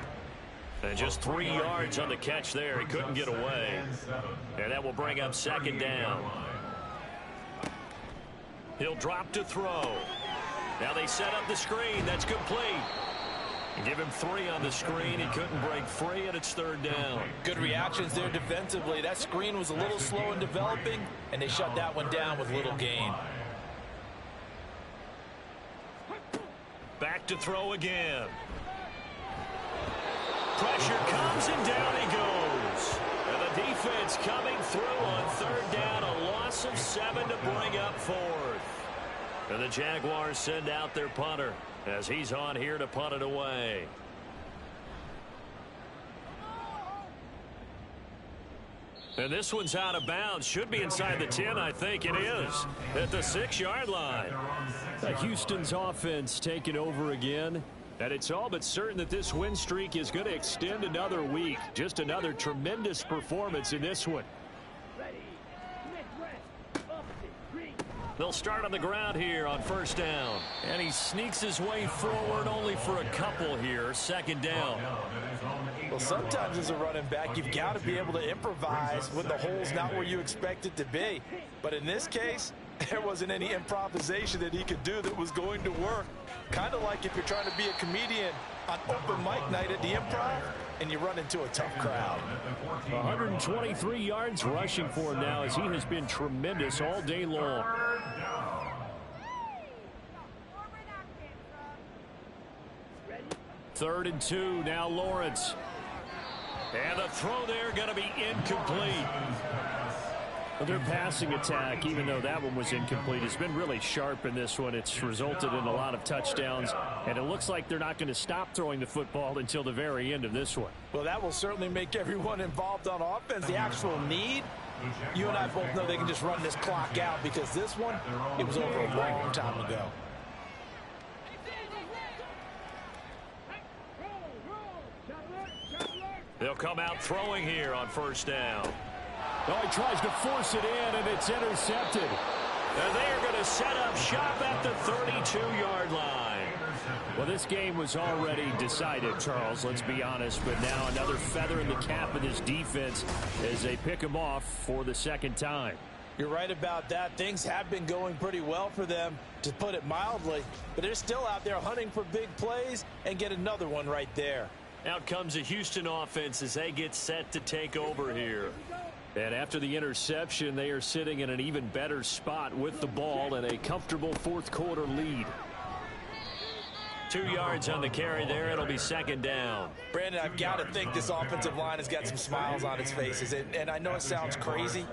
And just 3 yards on the catch there. He couldn't get away. And that will bring up 2nd down. He'll drop to throw. Now they set up the screen. That's complete. Give him 3 on the screen. He couldn't break free, and it's 3rd down. Good reactions there defensively. That screen was a little slow in developing, and they shut that one down with little gain. Back to throw again. Pressure comes, and down he goes. And the defense coming through on 3rd down. A loss of 7 to bring up 4th. And the Jaguars send out their punter as he's on here to punt it away. And this one's out of bounds. Should be inside the 10, I think it is. At the 6-yard line. Houston's offense taking over again. And it's all but certain that this win streak is going to extend another week. Just another tremendous performance in this one. They'll start on the ground here on 1st down. And he sneaks his way forward only for a couple here. 2nd down. Well, sometimes as a running back, you've got to be able to improvise when the hole's not where you expect it to be. But in this case, there wasn't any improvisation that he could do that was going to work. Kind of like if you're trying to be a comedian on open mic night at the Improv and you run into a tough crowd. 123 yards rushing for him now as he has been tremendous all day long. 3rd and 2. Now Lawrence. And the throw there going to be incomplete. Well, their passing attack, even though that one was incomplete, has been really sharp in this one. It's resulted in a lot of touchdowns, and it looks like they're not going to stop throwing the football until the very end of this one. Well, that will certainly make everyone involved on offense. The actual need, you and I both know they can just run this clock out, because this one, it was over a long time ago. They'll come out throwing here on 1st down. Oh, he tries to force it in, and it's intercepted. And they are going to set up shop at the 32-yard line. Well, this game was already decided, Charles, let's be honest. But now another feather in the cap of this defense as they pick him off for the 2nd time. You're right about that. Things have been going pretty well for them, to put it mildly. But they're still out there hunting for big plays and get another one right there. Out comes the Houston offense as they get set to take over here. And after the interception, they are sitting in an even better spot with the ball and a comfortable 4th quarter lead. 2 yards on the carry there. It'll be 2nd down. Brandon, I've got to think this offensive line has got some smiles on its faces. And I know it sounds crazy,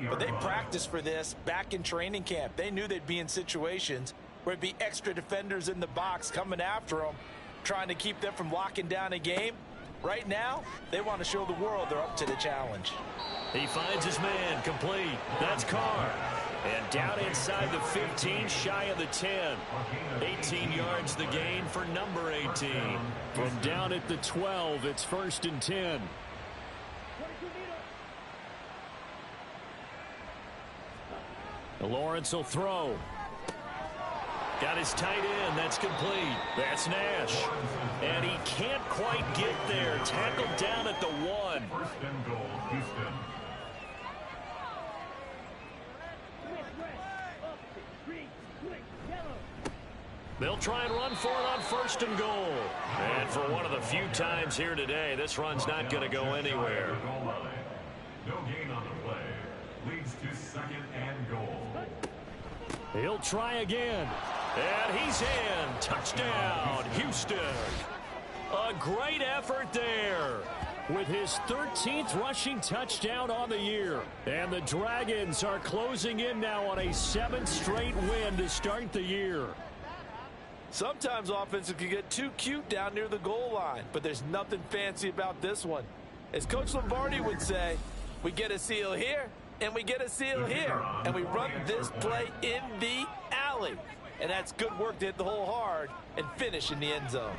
but they practiced for this back in training camp. They knew they'd be in situations where it'd be extra defenders in the box coming after them, trying to keep them from locking down a game. Right now, they want to show the world they're up to the challenge. He finds his man, complete. That's Carr. And down inside the 15, shy of the 10. 18 yards the gain for number 18. From down at the 12, it's 1st and 10. Lawrence will throw. Got his tight end. That's complete. That's Nash. And he can't quite get there. Tackled down at the 1. 1st and goal, Houston. They'll try and run for it on 1st and goal. And for one of the few times here today, this run's not going to go anywhere. No gain on the play. Leads to 2nd and goal. He'll try again. And he's in. Touchdown, Houston. A great effort there. With his 13th rushing touchdown on the year. And the Dragons are closing in now on a 7th straight win to start the year. Sometimes offenses can get too cute down near the goal line, but there's nothing fancy about this one. As Coach Lombardi would say, we get a seal here, and we get a seal here, and we run this play in the alley. And that's good work to hit the hole hard and finish in the end zone.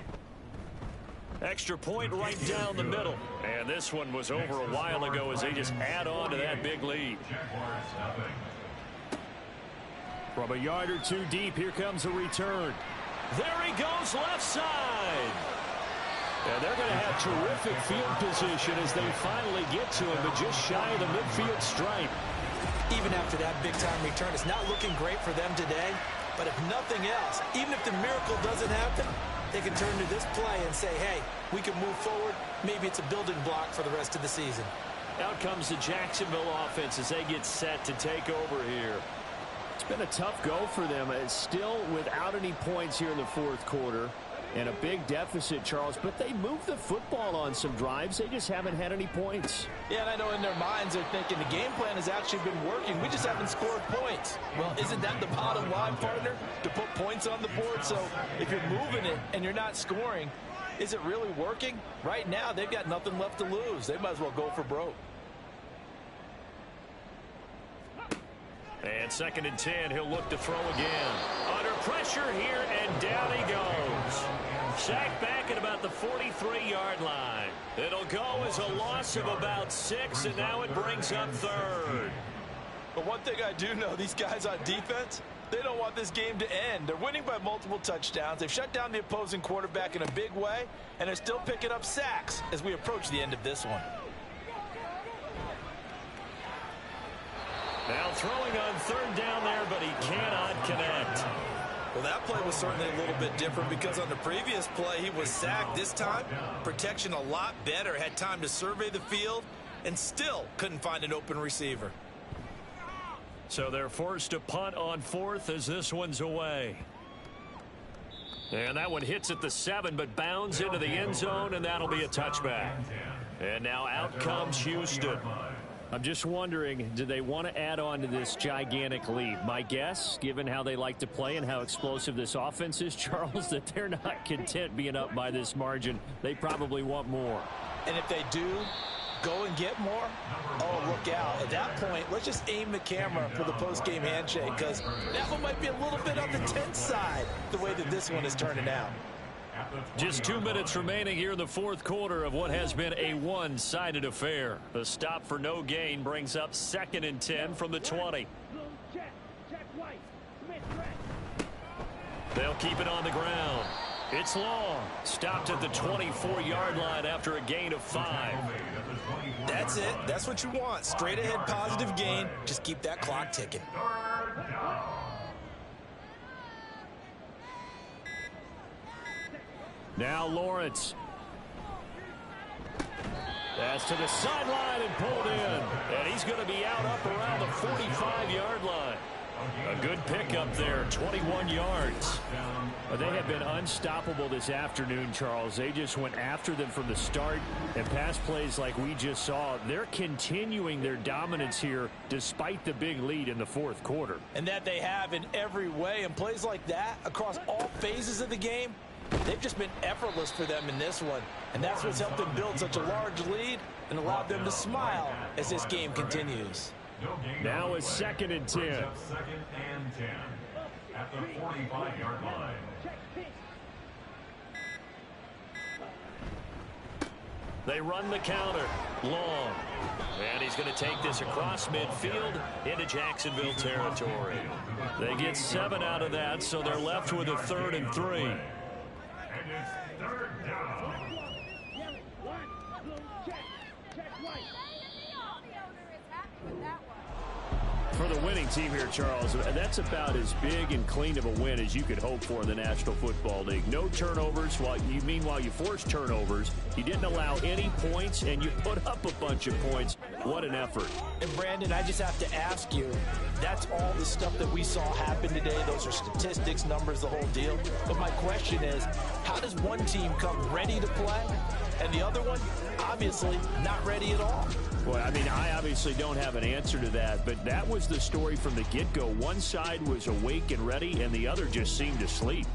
Extra point right down the middle. And this one was over a while ago as they just add on to that big lead. From a yard or two deep, here comes a return. There he goes, left side. And they're going to have terrific field position as they finally get to him, but just shy of the midfield stripe. Even after that big-time return, it's not looking great for them today. But if nothing else, even if the miracle doesn't happen, they can turn to this play and say, hey, we can move forward. Maybe it's a building block for the rest of the season. Out comes the Jacksonville offense as they get set to take over here. It's been a tough go for them. It's still without any points here in the 4th quarter. And a big deficit, Charles. But they moved the football on some drives. They just haven't had any points. Yeah, and I know in their minds they're thinking the game plan has actually been working. We just haven't scored points. Well, isn't that the bottom line, partner? To put points on the board. So if you're moving it and you're not scoring, is it really working? Right now, they've got nothing left to lose. They might as well go for broke. And 2nd and 10, he'll look to throw again. Under pressure here, and down he goes. Sacked back at about the 43-yard line. It'll go as a loss of about 6, and now it brings up 3rd. But one thing I do know, these guys on defense, they don't want this game to end. They're winning by multiple touchdowns. They've shut down the opposing quarterback in a big way, and they're still picking up sacks as we approach the end of this one. Now throwing on 3rd down there, but he cannot connect. Well, that play was certainly a little bit different because on the previous play, he was sacked. This time, protection a lot better. Had time to survey the field and still couldn't find an open receiver. So they're forced to punt on 4th as this one's away. And that one hits at the 7, but bounds into the end zone, and that'll be a touchback. And now out comes Houston. I'm just wondering, do they want to add on to this gigantic lead? My guess, given how they like to play and how explosive this offense is, Charles, that they're not content being up by this margin. They probably want more. And if they do go and get more, oh, look out. At that point, let's just aim the camera for the post-game handshake, because that one might be a little bit on the tense side, the way that this one is turning out. Just 2 minutes remaining here in the fourth quarter of what has been a one-sided affair. The stop for no gain brings up 2nd and 10 from the 20. They'll keep it on the ground. It's long. Stopped at the 24-yard line after a gain of 5. That's it. That's what you want. Straight ahead positive gain. Just keep that clock ticking. Now Lawrence. That's to the sideline and pulled in. And he's going to be out up around the 45-yard line. A good pickup there, 21 yards. They have been unstoppable this afternoon, Charles. They just went after them from the start, and pass plays like we just saw, they're continuing their dominance here despite the big lead in the fourth quarter. And that they have in every way, and plays like that across all phases of the game, they've just been effortless for them in this one. And that's what's helped them build such a large lead and allowed them to smile as this game continues. Now it's 2nd and 10. 2nd and 10 at the 45-yard line. They run the counter. Long. And he's going to take this across midfield into Jacksonville territory. They get 7 out of that, so they're left with a 3rd and 3. And it's 3rd down. For the winning team here, Charles, that's about as big and clean of a win as you could hope for in the National Football League. No turnovers. Meanwhile, you forced turnovers. You didn't allow any points, and you put up a bunch of points. What an effort. And, Brandon, I just have to ask you, that's all the stuff that we saw happen today. Those are statistics, numbers, the whole deal. But my question is, how does one team come ready to play, and the other one, obviously, not ready at all? Well, I mean, I obviously don't have an answer to that, but that was the story from the get-go. One side was awake and ready, and the other just seemed to sleep.